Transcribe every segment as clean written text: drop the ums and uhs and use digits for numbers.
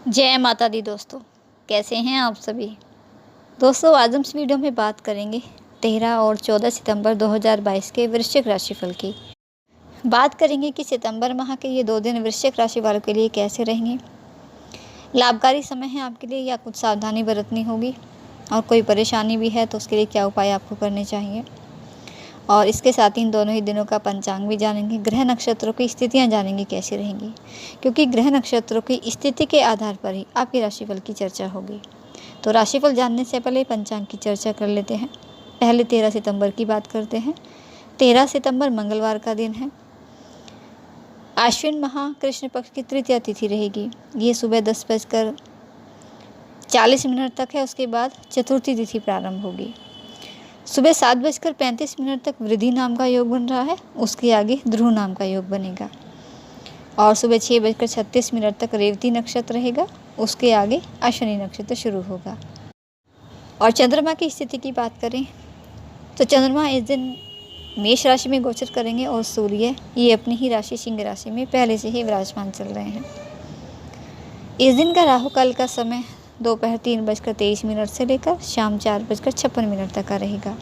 जय माता दी दोस्तों, कैसे हैं आप सभी। दोस्तों, आज हम इस वीडियो में बात करेंगे 13 और 14 सितंबर 2022 के वृश्चिक राशिफल की। बात करेंगे कि सितंबर माह के ये 2 दिन वृश्चिक राशि वालों के लिए कैसे रहेंगे। लाभकारी समय है आपके लिए या कुछ सावधानी बरतनी होगी, और कोई परेशानी भी है तो उसके लिए क्या उपाय आपको करने चाहिए। और इसके साथ ही इन दोनों ही दिनों का पंचांग भी जानेंगे, ग्रह नक्षत्रों की स्थितियां जानेंगे कैसी रहेंगी, क्योंकि ग्रह नक्षत्रों की स्थिति के आधार पर ही आपके राशिफल की चर्चा होगी। तो राशिफल जानने से पहले पंचांग की चर्चा कर लेते हैं। पहले 13 सितंबर की बात करते हैं। 13 सितंबर मंगलवार का दिन है। आश्विन माह कृष्ण पक्ष की तृतीया तिथि रहेगी। ये सुबह 10:40 तक है। उसके बाद चतुर्थी तिथि प्रारंभ होगी। सुबह 7:35 तक वृद्धि नाम का योग बन रहा है। उसके आगे ध्रुव नाम का योग बनेगा। और सुबह 6:36 तक रेवती नक्षत्र रहेगा। उसके आगे अश्विनी नक्षत्र शुरू होगा। और चंद्रमा की स्थिति की बात करें तो चंद्रमा इस दिन मेष राशि में गोचर करेंगे, और सूर्य ये अपनी ही राशि सिंह राशि में पहले से ही विराजमान चल रहे हैं। इस दिन का राहु काल का समय दोपहर 3:23 से लेकर शाम 4:56 तक का रहेगा।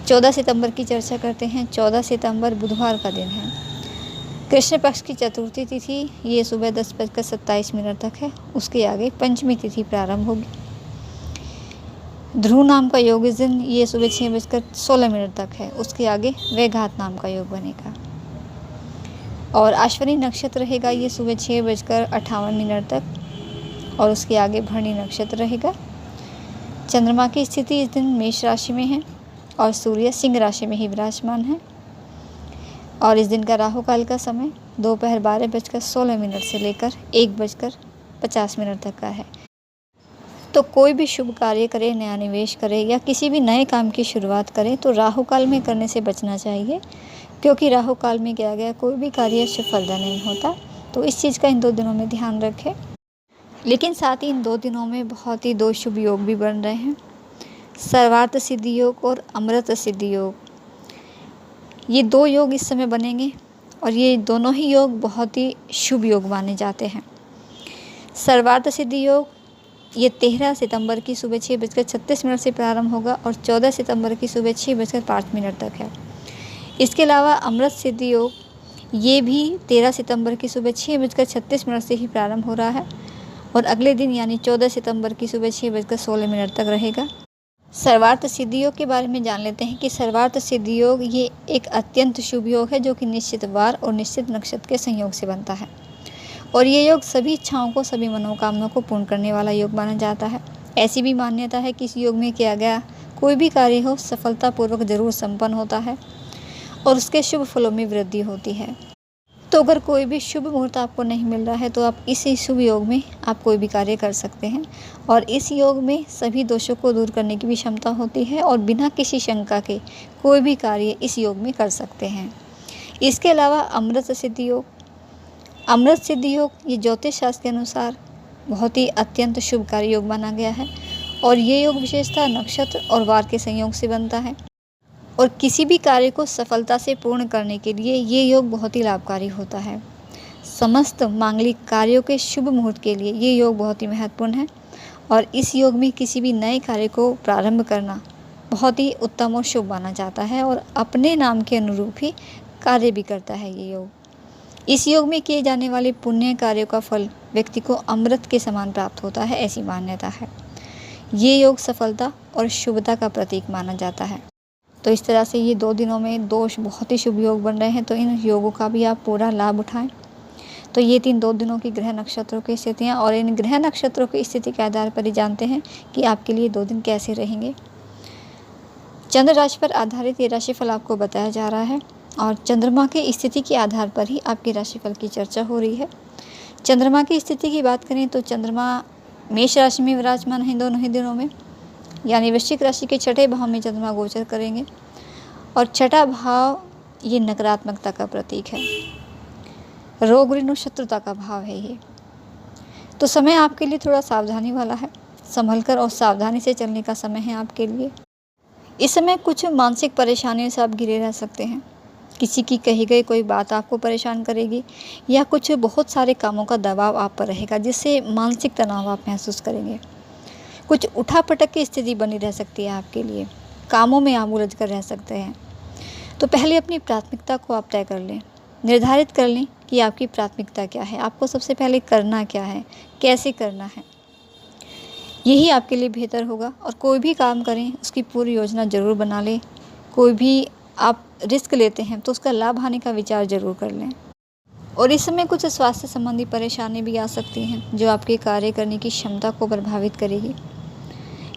14 सितंबर की चर्चा करते हैं। 14 सितंबर बुधवार का दिन है। कृष्ण पक्ष की चतुर्थी तिथि ये सुबह 10:27 तक है। उसके आगे पंचमी तिथि प्रारंभ होगी। ध्रुव नाम का योग इस दिन ये सुबह 6:16 तक है। उसके आगे वैघात नाम का योग बनेगा। और अश्विनी नक्षत्र रहेगा ये सुबह 6:58 तक, और उसके आगे भरणी नक्षत्र रहेगा। चंद्रमा की स्थिति इस दिन मेष राशि में है, और सूर्य सिंह राशि में ही विराजमान है। और इस दिन का राहु काल का समय दोपहर 12:16 से लेकर 1:50 तक का है। तो कोई भी शुभ कार्य करे, नया निवेश करे या किसी भी नए काम की शुरुआत करें तो राहु काल में करने से बचना चाहिए, क्योंकि राहु काल में किया गया कोई भी कार्य सफलता नहीं होता। तो इस चीज़ का इन 2 दिनों में ध्यान रखें। लेकिन साथ ही इन 2 दिनों में बहुत ही 2 शुभ योग भी बन रहे हैं, सर्वार्थ सिद्धि योग और अमृत सिद्धि योग। ये 2 योग इस समय बनेंगे, और ये दोनों ही योग बहुत ही शुभ योग माने जाते हैं। सर्वार्थ सिद्धि योग ये 13 सितंबर की सुबह 6:36 से प्रारंभ होगा, और 14 सितंबर की सुबह 6:05 तक है। इसके अलावा अमृत सिद्धि योग ये भी 13 सितंबर की सुबह 6:36 से ही प्रारंभ हो रहा है, और अगले दिन यानी 14 सितंबर की सुबह 6:16 तक रहेगा। सर्वार्थ सिद्धि योग के बारे में जान लेते हैं कि सर्वार्थ सिद्धि योग ये एक अत्यंत शुभ योग है, जो कि निश्चित वार और निश्चित नक्षत्र के संयोग से बनता है। और ये योग सभी इच्छाओं को, सभी मनोकामनाओं को पूर्ण करने वाला योग माना जाता है। ऐसी भी मान्यता है कि इस योग में किया गया कोई भी कार्य हो सफलतापूर्वक जरूर संपन्न होता है, और उसके शुभ फलों में वृद्धि होती है। तो अगर कोई भी शुभ मुहूर्त आपको नहीं मिल रहा है तो आप इस शुभ योग में आप कोई भी कार्य कर सकते हैं, और इस योग में सभी दोषों को दूर करने की भी क्षमता होती है, और बिना किसी शंका के कोई भी कार्य इस योग में कर सकते हैं। इसके अलावा अमृत सिद्धि योग ये ज्योतिष शास्त्र के अनुसार बहुत ही अत्यंत शुभकारी योग माना गया है, और ये योग विशेषतः नक्षत्र और वार के संयोग से बनता है, और किसी भी कार्य को सफलता से पूर्ण करने के लिए ये योग बहुत ही लाभकारी होता है। समस्त मांगलिक कार्यों के शुभ मुहूर्त के लिए ये योग बहुत ही महत्वपूर्ण है, और इस योग में किसी भी नए कार्य को प्रारंभ करना बहुत ही उत्तम और शुभ माना जाता है, और अपने नाम के अनुरूप ही कार्य भी करता है ये योग। इस योग में किए जाने वाले पुण्य कार्यों का फल व्यक्ति को अमृत के समान प्राप्त होता है, ऐसी मान्यता है। ये योग सफलता और शुभता का प्रतीक माना जाता है। तो इस तरह से ये 2 दिनों में 2 बहुत ही शुभ योग बन रहे हैं, तो इन योगों का भी आप पूरा लाभ उठाएं। तो ये 2 दिनों की ग्रह नक्षत्रों की स्थितियाँ, और इन ग्रह नक्षत्रों की स्थिति के आधार पर ही जानते हैं कि आपके लिए 2 दिन कैसे रहेंगे। चंद्र राशि पर आधारित ये राशिफल आपको बताया जा रहा है, और चंद्रमा की स्थिति के आधार पर ही आपके राशिफल की चर्चा हो रही है। चंद्रमा की स्थिति की बात करें तो चंद्रमा मेष राशि में विराजमान है दोनों ही दिनों में, यानी वृश्चिक राशि के 6ठे भाव में चंद्रमा गोचर करेंगे, और 6ठा भाव ये नकारात्मकता का प्रतीक है, रोग ऋण और शत्रुता का भाव है ये। तो समय आपके लिए थोड़ा सावधानी वाला है, संभलकर और सावधानी से चलने का समय है आपके लिए। इस समय कुछ मानसिक परेशानियों से आप घिरे रह सकते हैं, किसी की कही गई कोई बात आपको परेशान करेगी, या कुछ बहुत सारे कामों का दबाव आप पर रहेगा जिससे मानसिक तनाव आप महसूस करेंगे। कुछ उठा-पटक की स्थिति बनी रह सकती है आपके लिए, कामों में आप उलझ कर रह सकते हैं। तो पहले अपनी प्राथमिकता को आप तय कर लें, निर्धारित कर लें कि आपकी प्राथमिकता क्या है, आपको सबसे पहले करना क्या है, कैसे करना है। यही आपके लिए बेहतर होगा। और कोई भी काम करें उसकी पूरी योजना ज़रूर बना लें। कोई भी आप रिस्क लेते हैं तो उसका लाभ हानि का विचार ज़रूर कर लें। और इस समय कुछ स्वास्थ्य संबंधी परेशानी भी आ सकती हैं जो आपके कार्य करने की क्षमता को प्रभावित करेगी।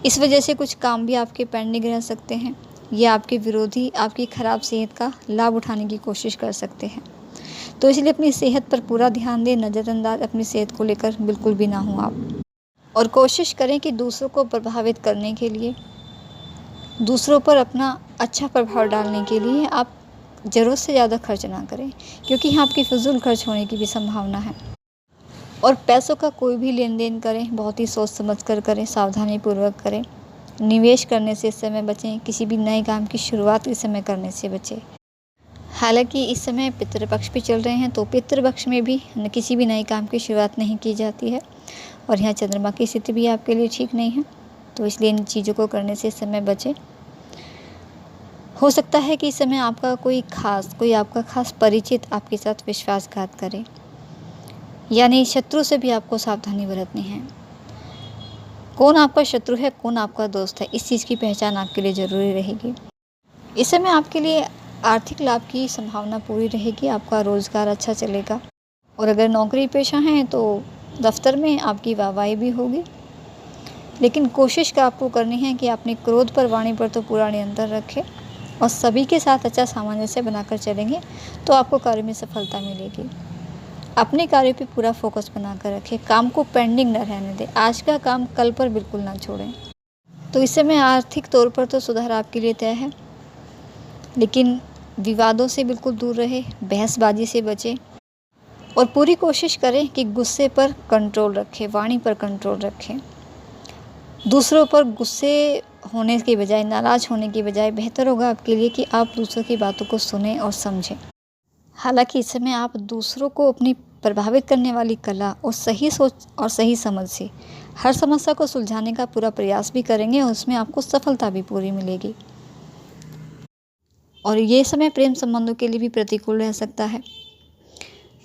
इस वजह से कुछ काम भी आपके पेंडिंग रह सकते हैं, या आपके विरोधी आपकी खराब सेहत का लाभ उठाने की कोशिश कर सकते हैं। तो इसलिए अपनी सेहत पर पूरा ध्यान दें, नज़रअंदाज अपनी सेहत को लेकर बिल्कुल भी ना हों आप। और कोशिश करें कि दूसरों को प्रभावित करने के लिए, दूसरों पर अपना अच्छा प्रभाव डालने के लिए आप ज़रूरत से ज़्यादा खर्च ना करें, क्योंकि यहाँ आपकी फ़िज़ूल खर्च होने की भी संभावना है। और पैसों का कोई भी लेन देन करें बहुत ही सोच समझ कर करें, सावधानीपूर्वक करें। निवेश करने से इस समय बचें, किसी भी नए काम की शुरुआत इस समय करने से बचें। हालांकि इस समय पितृपक्ष भी चल रहे हैं, तो पितृपक्ष में भी किसी भी नए काम की शुरुआत नहीं की जाती है। और यहाँ चंद्रमा की स्थिति भी आपके लिए ठीक नहीं है, तो इसलिए इन चीज़ों को करने से इस समय बचें। हो सकता है कि इस समय कोई आपका खास परिचित आपके साथ विश्वासघात करे, यानी शत्रु से भी आपको सावधानी बरतनी है। कौन आपका शत्रु है, कौन आपका दोस्त है, इस चीज़ की पहचान आपके लिए ज़रूरी रहेगी। इस समय आपके लिए आर्थिक लाभ की संभावना पूरी रहेगी, आपका रोज़गार अच्छा चलेगा। और अगर नौकरी पेशा हैं तो दफ्तर में आपकी वाहवाही भी होगी। लेकिन कोशिश का आपको करनी है कि अपने क्रोध पर, वाणी पर तो पूरा नियंत्रण रखें, और सभी के साथ अच्छा सामंजस्य बनाकर चलेंगे तो आपको कार्य में सफलता मिलेगी। अपने कार्य पे पूरा फोकस बनाकर रखें, काम को पेंडिंग न रहने दें, आज का काम कल पर बिल्कुल ना छोड़ें। तो इस समय आर्थिक तौर पर तो सुधार आपके लिए तय है, लेकिन विवादों से बिल्कुल दूर रहे, बहसबाजी से बचें। और पूरी कोशिश करें कि गुस्से पर कंट्रोल रखें, वाणी पर कंट्रोल रखें। दूसरों पर गुस्से होने के बजाय, नाराज़ होने के बजाय बेहतर होगा आपके लिए कि आप दूसरों की बातों को सुनें और समझें। हालांकि इस समय आप दूसरों को अपनी प्रभावित करने वाली कला और सही सोच और सही समझ से हर समस्या को सुलझाने का पूरा प्रयास भी करेंगे, और उसमें आपको सफलता भी पूरी मिलेगी। और ये समय प्रेम संबंधों के लिए भी प्रतिकूल रह सकता है।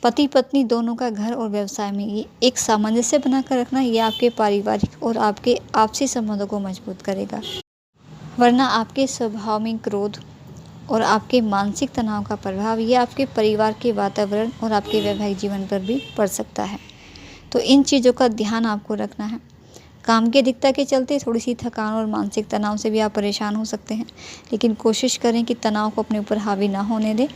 पति पत्नी दोनों का घर और व्यवसाय में ये एक सामंजस्य बनाकर रखना, ये आपके पारिवारिक और आपके आपसी संबंधों को मजबूत करेगा। वरना आपके स्वभाव में क्रोध और आपके मानसिक तनाव का प्रभाव ये आपके परिवार के वातावरण और आपके वैवाहिक जीवन पर भी पड़ सकता है। तो इन चीज़ों का ध्यान आपको रखना है। काम की अधिकता के चलते थोड़ी सी थकान और मानसिक तनाव से भी आप परेशान हो सकते हैं, लेकिन कोशिश करें कि तनाव को अपने ऊपर हावी ना होने दें,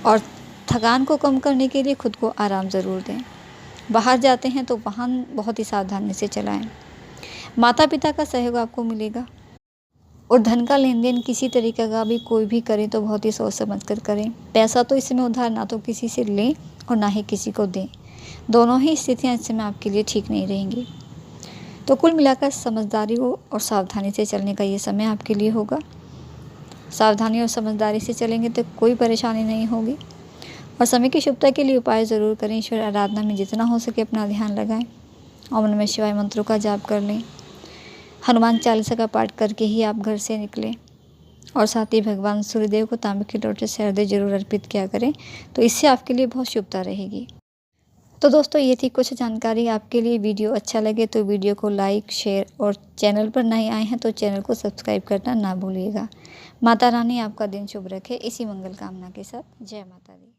और थकान को कम करने के लिए खुद को आराम ज़रूर दें। बाहर जाते हैं तो वाहन बहुत ही सावधानी से चलाएं। माता पिता का सहयोग आपको मिलेगा। और धन का लेन देन किसी तरीके का भी कोई भी करें तो बहुत ही सोच समझ कर करें। पैसा तो इस समय उधार ना तो किसी से लें और ना ही किसी को दें। दोनों ही स्थितियाँ इस समय आपके लिए ठीक नहीं रहेंगी। तो कुल मिलाकर समझदारी और सावधानी से चलने का ये समय आपके लिए होगा। सावधानी और समझदारी से चलेंगे तो कोई परेशानी नहीं होगी। और समय की शुभता के लिए उपाय ज़रूर करें। ईश्वर आराधना में जितना हो सके अपना ध्यान लगाएं। ओम नमः शिवाय मंत्रों का जाप कर लें। हनुमान चालीसा का पाठ करके ही आप घर से निकलें। और साथ ही भगवान सूर्यदेव को तांबे के लोटे से हृदय जरूर अर्पित किया करें, तो इससे आपके लिए बहुत शुभता रहेगी। तो दोस्तों ये थी कुछ जानकारी आपके लिए। वीडियो अच्छा लगे तो वीडियो को लाइक, शेयर, और चैनल पर नए आए हैं तो चैनल को सब्सक्राइब करना ना भूलिएगा। माता रानी आपका दिन शुभ रखे, इसी मंगल कामना के साथ। जय माता दी।